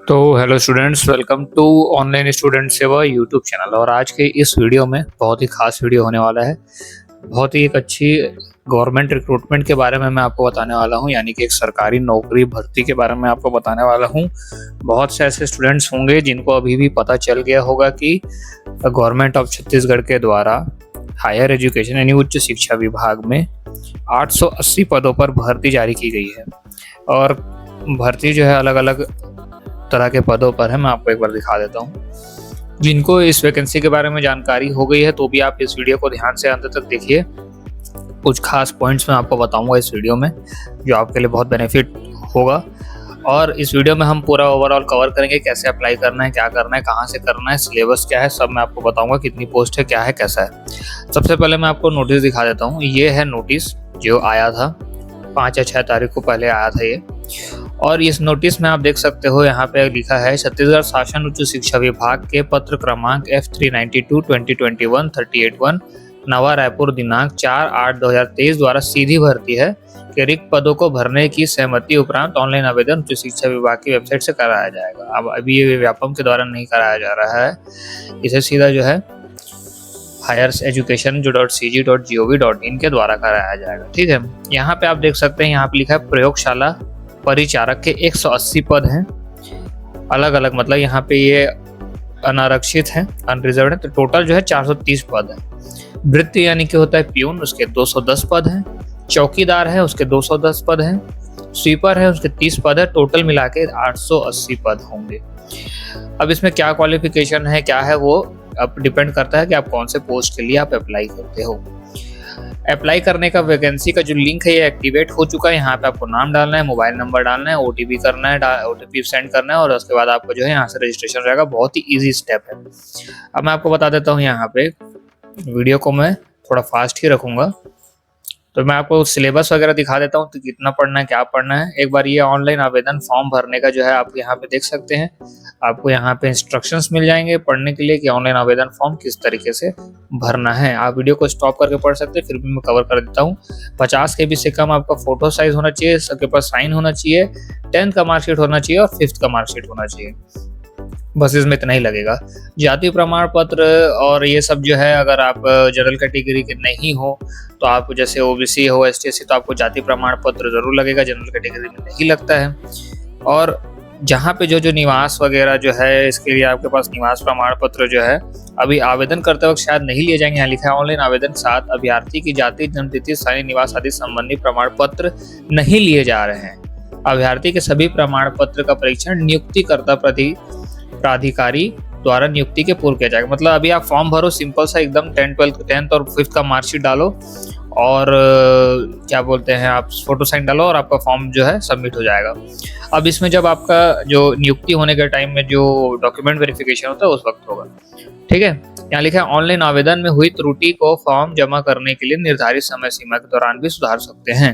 तो hello students, welcome to online student Seva YouTube channel. और आज के इस वीडियो में बहुत ही खास वीडियो होने वाला है। बहुत ही एक अच्छी गवर्नमेंट रिक्रूटमेंट के बारे में मैं आपको बताने वाला हूं, यानी कि एक सरकारी नौकरी भर्ती के बारे में आपको बताने वाला हूं। बहुत से ऐसे स्टूडेंट्स होंगे जिनको अभी भी पता चल गया होगा कि गवर्नमेंट ऑफ छत्तीसगढ़ के द्वारा हायर एजुकेशन यानी उच्च शिक्षा विभाग में 880 पदों पर भर्ती जारी की गई है। और भर्ती जो है अलग अलग तरह के पदों पर है। मैं आपको एक बार दिखा देता हूँ। जिनको इस वैकेंसी के बारे में जानकारी हो गई है तो भी आप इस वीडियो को ध्यान से अंत तक देखिए। कुछ खास पॉइंट्स मैं आपको बताऊंगा इस वीडियो में जो आपके लिए बहुत बेनिफिट होगा। और इस वीडियो में हम पूरा ओवरऑल कवर करेंगे, कैसे अप्लाई करना है, क्या करना है, कहाँ से करना है, सिलेबस क्या है, सब मैं आपको बताऊंगा। कितनी पोस्ट है, क्या है, कैसा है। सबसे पहले मैं आपको नोटिस दिखा देता हूँ। ये है नोटिस जो आया था 5 या 6 तारीख को पहले आया था ये। और इस नोटिस में आप देख सकते हो, यहाँ पे लिखा है छत्तीसगढ़ शासन उच्च शिक्षा विभाग के पत्र क्रमांक F392-2021-381 नवा रायपुर दिनांक 4/8/2023 द्वारा सीधी भर्ती है कि रिक्त पदों को भरने की सहमति उपरांत ऑनलाइन आवेदन उच्च शिक्षा विभाग की वेबसाइट से कराया जाएगा। अब अभी ये व्यापम के द्वारा नहीं कराया जा रहा है, इसे सीधा जो है highereducation.cg.gov.in के द्वारा कराया जाएगा। ठीक है, यहाँ पे आप देख सकते हैं, यहाँ पे लिखा है प्रयोगशाला परिचारक के 180 पद हैं अलग अलग, मतलब यहाँ पे ये अनारक्षित है, अनरिजर्व है। तो टोटल जो है 430 पद है। वृत्ति यानी कि होता है प्यून, उसके 210 पद हैं। चौकीदार है, उसके 210 पद हैं। स्वीपर है, उसके 30 पद है। टोटल मिला के 880 पद होंगे। अब इसमें क्या क्वालिफिकेशन है, क्या है, वो अब डिपेंड करता है कि आप कौन से पोस्ट के लिए आप अप्लाई करते हो। अप्लाई करने का वैकेंसी का जो लिंक है ये एक्टिवेट हो चुका है। यहाँ पे आपको नाम डालना है, मोबाइल नंबर डालना है, ओटीपी करना है, ओटीपी सेंड करना है और उसके बाद आपको जो है यहाँ से रजिस्ट्रेशन रहेगा। बहुत ही इजी स्टेप है। अब मैं आपको बता देता हूँ, यहाँ पे वीडियो को मैं थोड़ा फास्ट ही रखूँगा तो मैं आपको सिलेबस वगैरह दिखा देता हूँ, तो कितना पढ़ना है, क्या पढ़ना है। एक बार ये ऑनलाइन आवेदन फॉर्म भरने का जो है आप यहाँ पे देख सकते हैं। आपको यहाँ पे इंस्ट्रक्शंस मिल जाएंगे पढ़ने के लिए कि ऑनलाइन आवेदन फॉर्म किस तरीके से भरना है। आप वीडियो को स्टॉप करके पढ़ सकते हैं, फिर भी मैं कवर कर देता हूँ। 50 KB से कम आपका फोटो साइज होना चाहिए, सबके पास साइन होना चाहिए, 10th का मार्कशीट होना चाहिए और 5th का मार्कशीट होना चाहिए। बस इसमें इतना ही लगेगा। जाति प्रमाण पत्र और ये सब जो है, अगर आप जनरल कैटेगरी के नहीं हो तो आप जैसे ओबीसी हो, ST/SC, तो आपको जाति प्रमाण पत्र जरूर लगेगा, जनरल कैटेगरी में नहीं लगता है। और जहाँ पे जो निवास वगैरह जो है, इसके लिए आपके पास निवास प्रमाण पत्र जो है अभी आवेदन करते वक्त शायद नहीं लिए जाएंगे। यहाँ लिखा है ऑनलाइन आवेदन 7 अभ्यर्थी की जाति, जन्मतिथि, स्थानीय निवास आदि संबंधी प्रमाण पत्र नहीं लिए जा रहे हैं। अभ्यर्थी के सभी प्रमाण पत्र का परीक्षण नियुक्तिकर्ता प्राधिकारी द्वारा नियुक्ति के पूर्व किया जाएगा। मतलब अभी आप फॉर्म भरो, सिंपल सा एकदम 10th और 5th का मार्कशीट डालो और क्या बोलते हैं, आप फोटो साइन डालो और आपका फॉर्म जो है सबमिट हो जाएगा। अब इसमें जब आपका जो नियुक्ति होने के टाइम में जो डॉक्यूमेंट वेरिफिकेशन होता है उस वक्त होगा। ठीक है, यहाँ लिखा है ऑनलाइन आवेदन में हुई त्रुटि को फॉर्म जमा करने के लिए निर्धारित समय सीमा के दौरान भी सुधार सकते हैं।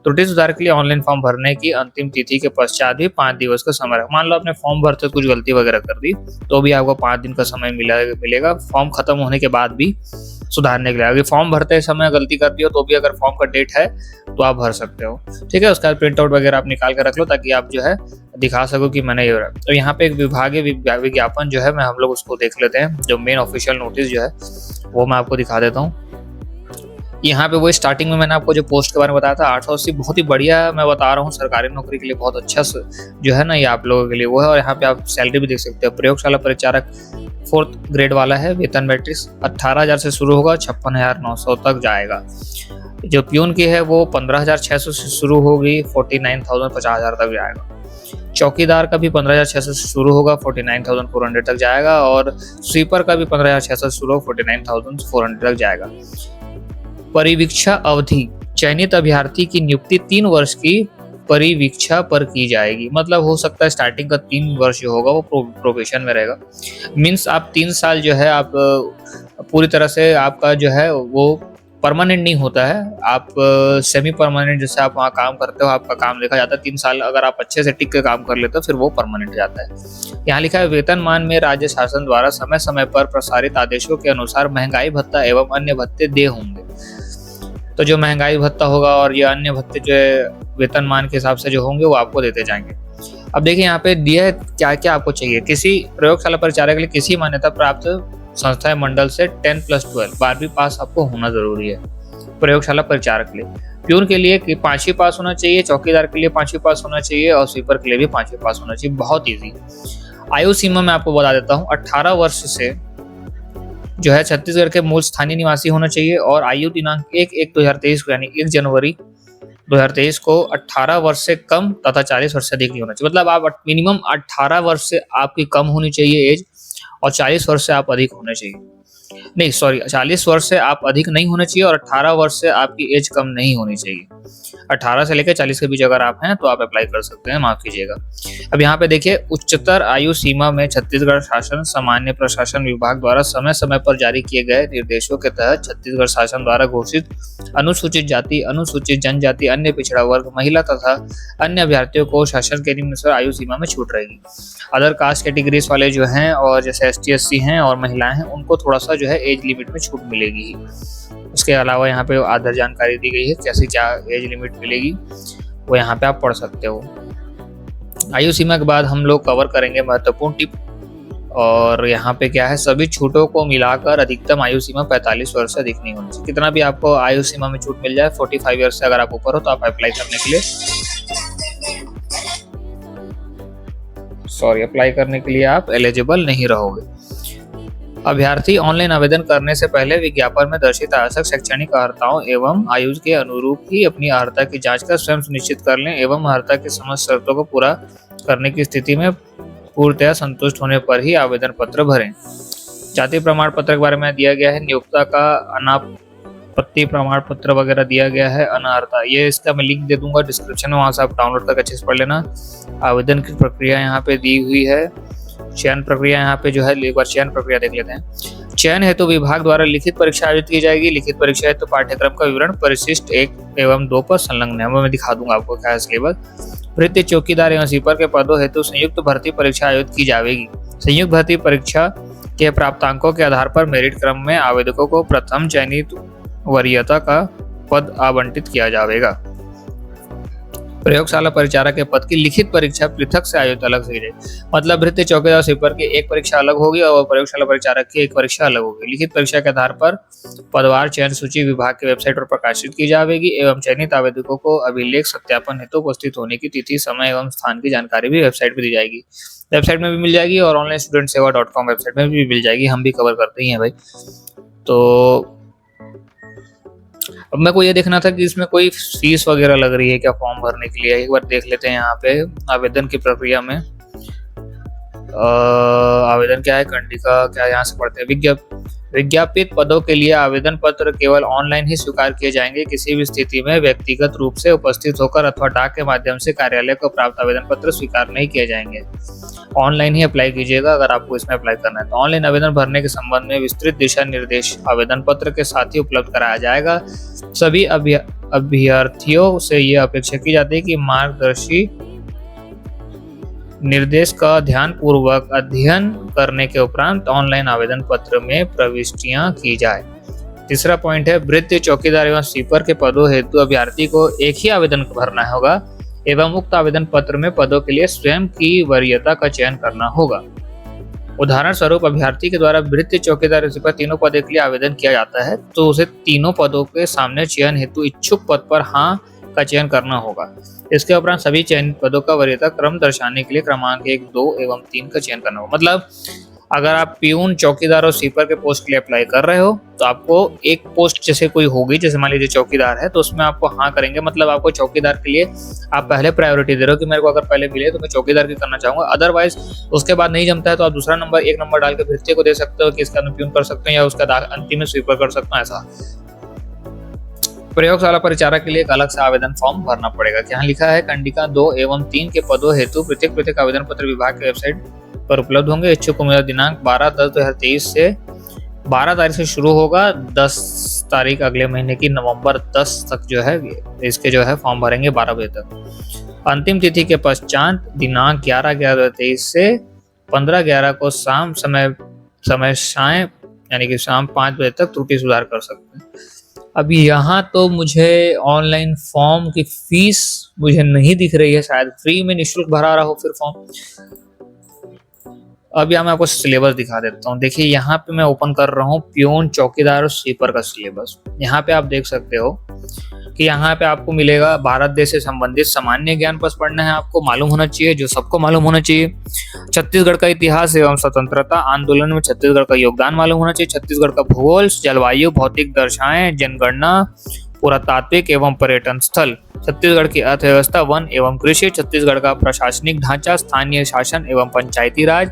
त्रुटि सुधार के लिए ऑनलाइन फॉर्म भरने की अंतिम तिथि के पश्चात भी 5 दिवस का समय रखा। मान लो आपने फॉर्म भरते कुछ गलती वगैरह कर दी तो भी आपको 5 दिन का समय मिलेगा फॉर्म खत्म होने के बाद भी सुधारने के लिए। अगर फॉर्म भरते समय गलती कर दी हो तो भी अगर फॉर्म का डेट है तो आप भर सकते हो। ठीक है, उसका प्रिंट आउट वगैरह आप निकाल कर रख लो ताकि आप जो है दिखा सको कि मैंने ये। तो यहाँ पे एक विभागीय विज्ञापन जो है, मैं हम लोग उसको देख लेते हैं। जो मेन ऑफिशियल नोटिस जो है वो मैं आपको दिखा देता हूँ। यहाँ पे वो स्टार्टिंग में मैंने आपको जो पोस्ट के बारे में बताया था 880, बहुत ही बढ़िया मैं बता रहा हूँ, सरकारी नौकरी के लिए बहुत अच्छा जो है ना ये आप लोगों के लिए वो है। और यहाँ पे आप सैलरी भी देख सकते हो। प्रयोगशाला परिचारक 4th ग्रेड वाला है। वेतन मैट्रिक्स 18,000 से शुरू होगा, 56,900 तक जाएगा। जो प्यून की है वो 15,600 से शुरू होगी, 49,000 50,000 तक जाएगा। चौकीदार का भी 15,600 से शुरू होगा, 49,400 तक जाएगा। और स्वीपर का भी 15,600 से शुरू होगा, 49,400 तक जाएगा। परिवीक्षा अवधि, चयनित अभ्यर्थी की नियुक्ति 3 वर्ष की परिवीक्षा पर की जाएगी। मतलब हो सकता है स्टार्टिंग का 3 वर्ष जो होगा वो प्रोबेशन में रहेगा। मीन्स आप 3 साल जो है आप पूरी तरह से आपका जो है वो परमानेंट नहीं होता है, आप सेमी परमानेंट, जैसे आप वहाँ काम करते हो आपका काम देखा जाता है। 3 साल अगर आप अच्छे से टिक के काम कर लेते हो फिर वो परमानेंट हो जाता है। यहाँ लिखा है वेतनमान में राज्य शासन द्वारा समय समय पर प्रसारित आदेशों के अनुसार महंगाई भत्ता एवं अन्य भत्ते दे होंगे। तो जो महंगाई भत्ता होगा और ये अन्य भत्ते जो है वेतनमान के हिसाब से जो होंगे वो आपको देते जाएंगे। अब देखिए यहाँ पे दिया है क्या क्या आपको चाहिए। किसी प्रयोगशाला परिचारक के लिए किसी मान्यता प्राप्त संस्था मंडल से 10+12 12वीं पास आपको होना जरूरी है प्रयोगशाला परिचारक के लिए। प्यून के लिए 5वीं पास होना चाहिए, चौकीदार के लिए 5वीं पास होना चाहिए और स्वीपर के लिए भी 5वीं पास होना चाहिए। बहुत ईजी। आयु सीमा मैं आपको बता देता हूँ, 18 वर्ष से जो है छत्तीसगढ़ के मूल स्थानीय निवासी होना चाहिए और आयु दिनांक 1/1/2023 यानी 1 जनवरी 2023 को 18 वर्ष से कम तथा 40 वर्ष से अधिक नहीं होना चाहिए। मतलब आप मिनिमम 18 वर्ष से आपकी कम होनी चाहिए एज और 40 वर्ष से आप अधिक होने चाहिए। नहीं सॉरी, 40 वर्ष से आप अधिक नहीं होने चाहिए और 18 वर्ष से आपकी एज कम नहीं होनी चाहिए। 18 से लेकर 40 के बीच अगर आप हैं तो आप अप्लाई कर सकते हैं, माफ कीजिएगा। अब यहाँ पे देखिए, उच्चतर आयु सीमा में छत्तीसगढ़ शासन सामान्य प्रशासन विभाग द्वारा समय समय पर जारी किए गए निर्देशों के तहत छत्तीसगढ़ शासन द्वारा घोषित अनुसूचित जाति, अनुसूचित जनजाति, अन्य पिछड़ा वर्ग, महिला तथा अन्य अभ्यर्थियों को शासन के निम्न आयु सीमा में छूट रहेगी। अदर कास्ट कैटेगरीज वाले जो हैं और जैसे ST SC हैं और महिलाएं हैं उनको थोड़ा सा जो है एज लिमिट में छूट मिलेगी। उसके अलावा यहाँ पे आधार जानकारी दी गई है, कैसे क्या एज लिमिट मिलेगी वो यहाँ पे आप पढ़ सकते हो। आयु सीमा के बाद हम लोग कवर करेंगे महत्वपूर्ण टिप, और यहाँ पे क्या है, सभी छूटों को मिलाकर अधिकतम आयु सीमा 45 वर्ष से अधिक नहीं होनी चाहिए। कितना भी आपको आयु सीमा में छूट मिल जाए, 45 ईयर्स से अगर आप ऊपर हो तो आप अप्लाई करने के लिए आप एलिजिबल नहीं रहोगे। अभ्यर्थी ऑनलाइन आवेदन करने से पहले विज्ञापन में दर्शित आवश्यक शैक्षणिक अर्हताओं एवं आयु के अनुरूप ही अपनी अर्हता की जांच कर स्वयं सुनिश्चित कर लें एवं अर्हता की समस्त शर्तों को पूरा करने की स्थिति में पूर्णतया संतुष्ट होने पर ही आवेदन पत्र भरें। जाति प्रमाण पत्र के बारे में दिया गया है, नियोक्ता का अनापत्ति प्रमाण पत्र वगैरह दिया गया है, अनर्हता ये इसका मैं लिंक दे दूंगा डिस्क्रिप्शन में, वहां से आप डाउनलोड करके अच्छे से पढ़ लेना। आवेदन की प्रक्रिया यहाँ पे दी हुई है। चयन प्रक्रिया यहाँ पे जो है, एक बार चयन प्रक्रिया देख लेते हैं। चयन हेतु विभाग द्वारा लिखित परीक्षा आयोजित की जाएगी। लिखित परीक्षा हेतु पाठ्यक्रम का विवरण परिशिष्ट 1 एवं 2 पर संलग्न है। मैं दिखा दूंगा आपको क्या है सिलेबस। वृत्ति चौकीदार एवं स्वीपर के पदों हेतु संयुक्त भर्ती परीक्षा आयोजित की जाएगी। संयुक्त भर्ती परीक्षा के प्राप्तांकों के आधार पर मेरिट क्रम में आवेदकों को प्रथम चयनित वरीयता का पद आवंटित किया जाएगा। प्रयोगशाला परिचारक के पद की लिखित परीक्षा पृथक से आयोजित अलग से की जाएगी। मतलब वृत्ति चौकीदार स्वीपर की एक परीक्षा अलग होगी और प्रयोगशाला परिचारक की एक परीक्षा अलग होगी। लिखित परीक्षा के आधार पर पदवार चयन सूची विभाग की वेबसाइट पर प्रकाशित की जाएगी एवं चयनित आवेदकों को अभिलेख सत्यापन हेतु उपस्थित होने की तिथि, समय एवं स्थान की जानकारी भी वेबसाइट पर दी जाएगी। वेबसाइट में भी मिल जाएगी और ऑनलाइन स्टूडेंट सेवा.com वेबसाइट में भी मिल जाएगी। हम भी कवर करते ही हैं भाई। तो अब मेरे को ये देखना था कि इसमें कोई फीस वगैरह लग रही है क्या फॉर्म भरने के लिए। एक बार देख लेते हैं यहाँ पे आवेदन की प्रक्रिया में। आवेदन क्या है, कंडिका क्या, यहाँ से पढ़ते हैं। विज्ञापित पदों के लिए आवेदन पत्र केवल ऑनलाइन ही स्वीकार किए जाएंगे। किसी भी स्थिति में व्यक्तिगत रूप से उपस्थित होकर अथवा डाक के माध्यम से कार्यालय को प्राप्त आवेदन पत्र स्वीकार नहीं किए जाएंगे। ऑनलाइन ही अप्लाई कीजिएगा अगर आपको इसमें अप्लाई करना है तो। ऑनलाइन आवेदन भरने के संबंध में विस्तृत दिशा निर्देश आवेदन पत्र के साथ ही उपलब्ध कराया जाएगा। सभी अभ्यर्थियों से यह अपेक्षा की जाती है कि मार्गदर्शी निर्देश का ध्यान पूर्वक अध्ययन करने के उपरांत ऑनलाइन आवेदन पत्र में प्रविष्टियां की जाए। तीसरा पॉइंट है, वृत्ति चौकीदार एवं स्वीपर के पदों हेतु अभ्यर्थी को एक ही आवेदन भरना होगा एवं उक्त आवेदन पत्र में पदों के लिए स्वयं की वरीयता का चयन करना होगा। उदाहरण स्वरूप अभ्यर्थी के द्वारा वृत्ति चौकीदार स्वीपर तीनों पदों के लिए आवेदन किया जाता है तो उसे तीनों पदों के सामने चयन हेतु इच्छुक पद पर हाँ का चयन करना होगा। इसके उपरांत सभी चयनित पदों का वरीयता क्रम दर्शाने के लिए क्रमांक 1, 2 एवं 3 का चयन करना होगा। मतलब अगर आप प्यून, चौकीदार और स्वीपर के पोस्ट के लिए अप्लाई कर रहे हो तो आपको एक पोस्ट जैसे कोई होगी, जैसे मान लीजिए चौकीदार है तो उसमें आपको हाँ करेंगे। मतलब आपको चौकीदार के लिए आप पहले प्रायोरिटी दे रहे हो कि मेरे को अगर पहले मिले तो मैं चौकीदार की करना चाहूंगा। अदरवाइज उसके बाद नहीं जमता है तो आप दूसरा नंबर, 1 नंबर डाल के भर्ती को दे सकते हो कि इसका प्यून कर सकते हो या उसका अंतिम में स्वीपर कर सकते हो। ऐसा प्रयोगशाला परिचारक के लिए एक अलग से आवेदन फॉर्म भरना पड़ेगा। यहाँ लिखा है, कंडिका 2 एवं 3 के पदों हेतु प्रत्येक आवेदन पत्र विभाग की वेबसाइट पर उपलब्ध होंगे। इच्छुक उम्मीदवार दिनांक 12/10/2023 से 12 तारीख से शुरू होगा, 10 तारीख अगले महीने की नवंबर 10 तक जो है इसके जो है फॉर्म भरेंगे 12 बजे तक। अंतिम तिथि के पश्चात दिनांक 11/11/23 से 15/11 को समय यानी कि शाम 5 बजे तक त्रुटि सुधार कर सकते हैं। अब यहाँ तो मुझे ऑनलाइन फॉर्म की फीस मुझे नहीं दिख रही है, शायद फ्री में निःशुल्क भरा रहा हो फिर फॉर्म। अब यहाँ मैं आपको सिलेबस दिखा देता हूँ। देखिए यहाँ पे मैं ओपन कर रहा हूँ प्यून, चौकीदार और स्वीपर का सिलेबस। यहाँ पे आप देख सकते हो कि यहाँ पे आपको मिलेगा भारत देश से संबंधित सामान्य ज्ञान बस पढ़ना है, आपको मालूम होना चाहिए, जो सबको मालूम होना चाहिए। छत्तीसगढ़ का इतिहास एवं स्वतंत्रता आंदोलन में छत्तीसगढ़ का योगदान मालूम होना चाहिए। छत्तीसगढ़ का भूगोल, जलवायु, भौतिक दशाएं, जनगणना, पुरातात्विक एवं पर्यटन स्थल, छत्तीसगढ़ की अर्थव्यवस्था, वन एवं कृषि, छत्तीसगढ़ का प्रशासनिक ढांचा, स्थानीय शासन एवं पंचायती राज,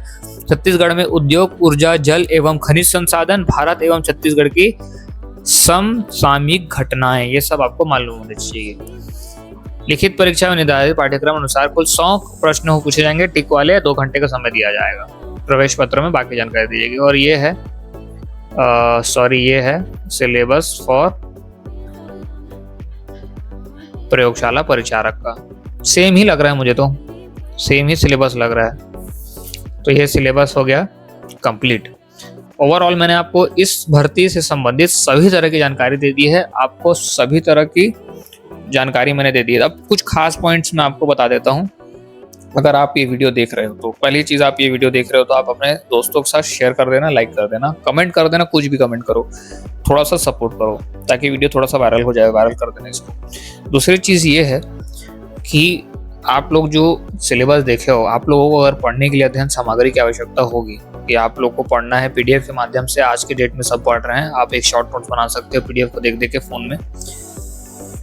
छत्तीसगढ़ में उद्योग, ऊर्जा, जल एवं खनिज संसाधन, भारत एवं छत्तीसगढ़ की समसामयिक घटनाएं, ये सब आपको मालूम होने चाहिए। लिखित परीक्षा में निर्धारित पाठ्यक्रम अनुसार कुल 100 प्रश्न पूछे जाएंगे, टिक वाले, 2 घंटे का समय दिया जाएगा। प्रवेश पत्र में बाकी जानकारी दी जाएगी। और ये है सिलेबस फॉर प्रयोगशाला परिचारक का। सेम ही लग रहा है मुझे, तो सेम ही सिलेबस लग रहा है। तो ये सिलेबस हो गया कंप्लीट। ओवरऑल मैंने आपको इस भर्ती से संबंधित सभी तरह की जानकारी दे दी है, आपको सभी तरह की जानकारी मैंने दे दी है। अब कुछ खास पॉइंट्स मैं आपको बता देता हूँ। अगर आप ये वीडियो देख रहे हो तो पहली चीज, आप ये वीडियो देख रहे हो तो आप अपने दोस्तों के साथ शेयर कर देना, लाइक कर देना, कमेंट कर देना, कुछ भी कमेंट करो, थोड़ा सा सपोर्ट करो ताकि वीडियो थोड़ा सा वायरल हो जाए, वायरल कर देना इसको। दूसरी चीज ये है कि आप लोग जो सिलेबस देखे हो, आप लोगों को अगर पढ़ने के लिए अध्ययन सामग्री की आवश्यकता होगी कि आप लोग को पढ़ना है पीडीएफ के माध्यम से, आज के डेट में सब पढ़ रहे हैं, आप एक शॉर्ट नोट बना सकते हो पीडीएफ को देख देख के फोन में।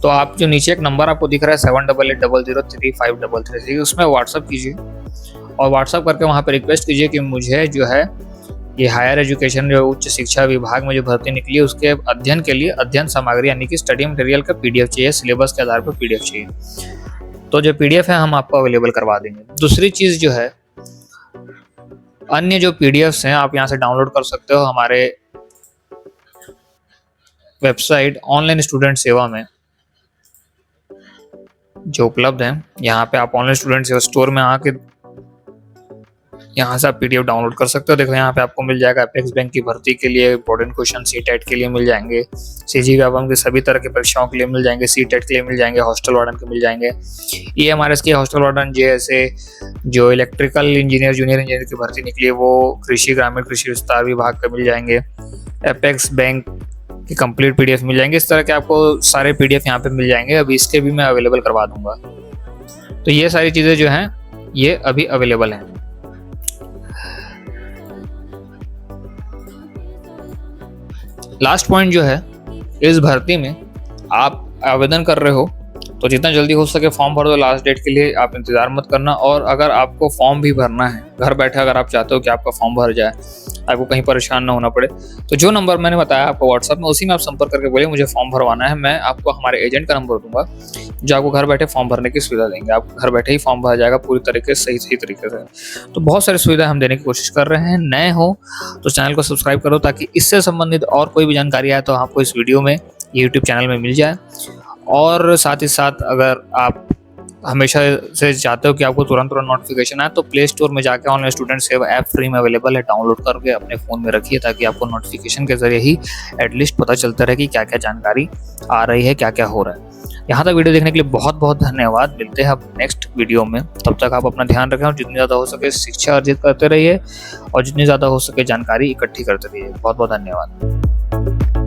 तो आप जो नीचे एक नंबर आपको दिख रहा है 7880035333, उसमें व्हाट्सअप कीजिए और व्हाट्सअप करके वहाँ पे रिक्वेस्ट कीजिए कि मुझे जो है ये हायर एजुकेशन जो उच्च शिक्षा विभाग में जो भर्ती निकली है उसके अध्ययन के लिए अध्ययन सामग्री यानी कि स्टडी मटेरियल का पीडीएफ चाहिए, सिलेबस के आधार पर पीडीएफ चाहिए। तो जो पीडीएफ है हम आपको अवेलेबल करवा देंगे। दूसरी चीज जो है, अन्य जो पीडीएफ्स हैं आप यहाँ से डाउनलोड कर सकते हो हमारे वेबसाइट ऑनलाइन स्टूडेंट सेवा में जो उपलब्ध है। यहाँ पे आप ऑनलाइन स्टूडेंट सेवा स्टोर में आके यहाँ से आप पीडीएफ डाउनलोड कर सकते हो। देखो यहाँ पे आपको मिल जाएगा अपेक्स बैंक की भर्ती के लिए इंपॉर्टेंट क्वेश्चन, सीटेट के लिए मिल जाएंगे, सीजीव्यापम के सभी तरह की परीक्षाओं के लिए मिल जाएंगे, सीटेट के लिए मिल जाएंगे, हॉस्टल वार्डन के मिल जाएंगे, EMRS के हॉस्टल वार्डन, जैसे जो इलेक्ट्रिकल इंजीनियर, जूनियर इंजीनियर की भर्ती निकली है वो कृषि, ग्रामीण कृषि विस्तार विभाग का मिल जाएंगे, अपेक्स बैंक की कंप्लीट पीडीएफ मिल जाएंगे। इस तरह के आपको सारे पीडीएफ यहाँ पे मिल जाएंगे। अभी इसके भी मैं अवेलेबल करवा दूंगा। तो ये सारी चीजें जो हैं ये अभी अवेलेबल हैं। लास्ट पॉइंट जो है, इस भर्ती में आप आवेदन कर रहे हो तो जितना जल्दी हो सके फॉर्म भर दो। लास्ट डेट के लिए आप इंतजार मत करना। और अगर आपको फॉर्म भी भरना है घर बैठे, अगर आप चाहते हो कि आपका फॉर्म भर जाए, आपको कहीं परेशान ना होना पड़े, तो जो नंबर मैंने बताया आपको व्हाट्सएप में, उसी में आप संपर्क करके बोलिए मुझे फॉर्म भरवाना है। मैं आपको हमारे एजेंट का नंबर दूंगा जो आपको घर बैठे फॉर्म भरने की सुविधा देंगे। आपको घर बैठे ही फॉर्म भरा जाएगा पूरी तरीके से, सही तरीके से। तो बहुत सारी सुविधा हम देने की कोशिश कर रहे हैं। नए हो तो चैनल को सब्सक्राइब करो ताकि इससे संबंधित और कोई भी जानकारी आए तो आपको इस वीडियो में, यूट्यूब चैनल में मिल जाए। और साथ ही साथ अगर आप हमेशा से चाहते हो कि आपको तुरंत नोटिफिकेशन आए तो प्ले स्टोर में जाकर ऑनलाइन स्टूडेंट सेवा ऐप फ्री में अवेलेबल है, डाउनलोड करके अपने फ़ोन में रखिए ताकि आपको नोटिफिकेशन के जरिए ही एटलीस्ट पता चलता रहे कि क्या क्या जानकारी आ रही है, क्या क्या हो रहा है। यहाँ तक वीडियो देखने के लिए बहुत बहुत धन्यवाद। मिलते हैं अब नेक्स्ट वीडियो में। तब तक आप अपना ध्यान रखें और जितनी ज़्यादा हो सके शिक्षा अर्जित करते रहिए और जितनी ज़्यादा हो सके जानकारी इकट्ठी करते रहिए। बहुत बहुत धन्यवाद।